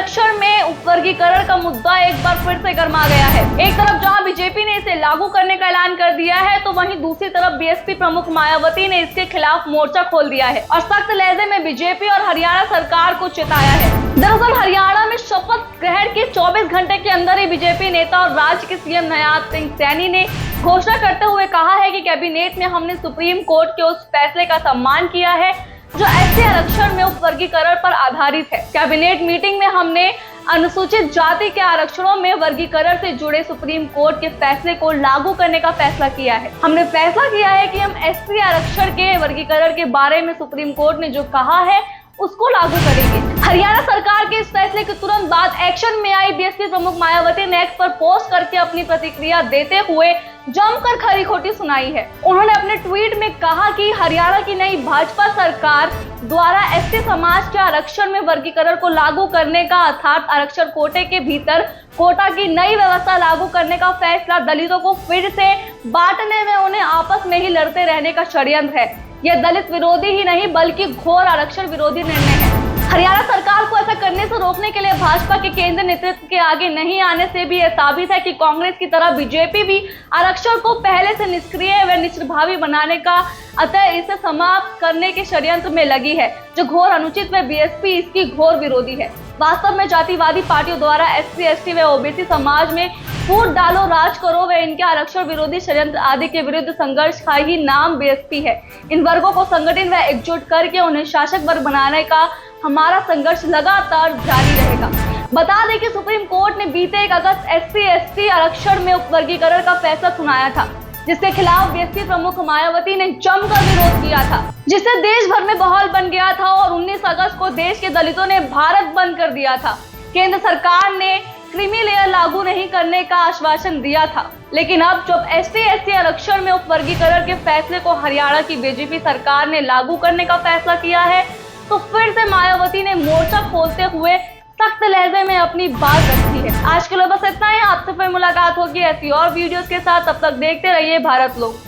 आरक्षण में उपवर्गीकरण का मुद्दा एक बार फिर से गर्मा गया है। एक तरफ जहां बीजेपी ने इसे लागू करने का ऐलान कर दिया है, तो वहीं दूसरी तरफ बीएसपी प्रमुख मायावती ने इसके खिलाफ मोर्चा खोल दिया है और सख्त लहजे में बीजेपी और हरियाणा सरकार को चिताया है। दरअसल हरियाणा में शपथ ग्रहण के 24 घंटे के अंदर ही बीजेपी नेता और राज्य के सीएम नवजोत सिंह सैनी ने घोषणा करते हुए कहा है कि कैबिनेट में हमने सुप्रीम कोर्ट के उस फैसले का सम्मान किया है जो एससी आरक्षण में उपवर्गीकरण पर आधारित है। कैबिनेट मीटिंग में हमने अनुसूचित जाति के आरक्षणों में वर्गीकरण से जुड़े सुप्रीम कोर्ट के फैसले को लागू करने का फैसला किया है। हमने फैसला किया है कि हम एससी आरक्षण के वर्गीकरण के बारे में सुप्रीम कोर्ट ने जो कहा है उसको लागू करेंगे। हरियाणा सरकार के इस फैसले के तुरंत बाद एक्शन में आई बीएसपी प्रमुख मायावती ने एक्स पर पोस्ट करके अपनी प्रतिक्रिया देते हुए जमकर खरी खोटी सुनाई है। उन्होंने अपने ट्वीट में कहा कि हरियाणा की नई भाजपा सरकार द्वारा एसटी समाज के आरक्षण में वर्गीकरण को लागू करने का अर्थात आरक्षण कोटे के भीतर कोटा की नई व्यवस्था लागू करने का फैसला दलितों को फिर से बांटने में उन्हें आपस में ही लड़ते रहने का षड्यंत्र है। यह दलित विरोधी ही नहीं बल्कि घोर आरक्षण विरोधी निर्णय है। हरियाणा सरकार को ऐसा करने से रोकने के लिए भाजपा के केंद्र नेतृत्व के आगे नहीं आने से भी यह साबित है कि कांग्रेस की तरह बीजेपी भी आरक्षण को पहले से निष्क्रिय व निष्प्रभावी बनाने का अतः इसे समाप्त करने के षड्यंत्र में लगी है जो घोर अनुचित व बीएसपी इसकी घोर विरोधी है। वास्तव में जातिवादी पार्टियों द्वारा एससी एसटी व ओबीसी समाज में फूट डालो राज करो व इनके आरक्षण विरोधी षड्यंत्र आदि के विरुद्ध संघर्ष का ही नाम बीएसपी है। इन वर्गों को संगठित व एकजुट करके उन्हें शासक वर्ग बनाने का हमारा संघर्ष लगातार जारी रहेगा। बता दें कि सुप्रीम कोर्ट ने बीते 1 अगस्त एससी एसटी आरक्षण में उपवर्गीकरण का फैसला सुनाया था, जिसके खिलाफ बीएसपी प्रमुख मायावती ने जमकर विरोध किया था, जिससे देश भर में माहौल बन गया था और 19 अगस्त को देश के दलितों ने भारत बंद कर दिया था। केंद्र सरकार ने क्रीमी लेयर लागू नहीं करने का आश्वासन दिया था, लेकिन अब जब एसटी एसटी आरक्षण में उपवर्गीकरण के फैसले को हरियाणा की बीजेपी सरकार ने लागू करने का फैसला किया है, तो फिर से मायावती ने मोर्चा खोलते हुए सख्त लहजे में अपनी बात रखी है। आज के लिए बस इतना ही। आपसे फिर मुलाकात होगी ऐसी और वीडियोस के साथ। तब तक देखते रहिए भारत लोग।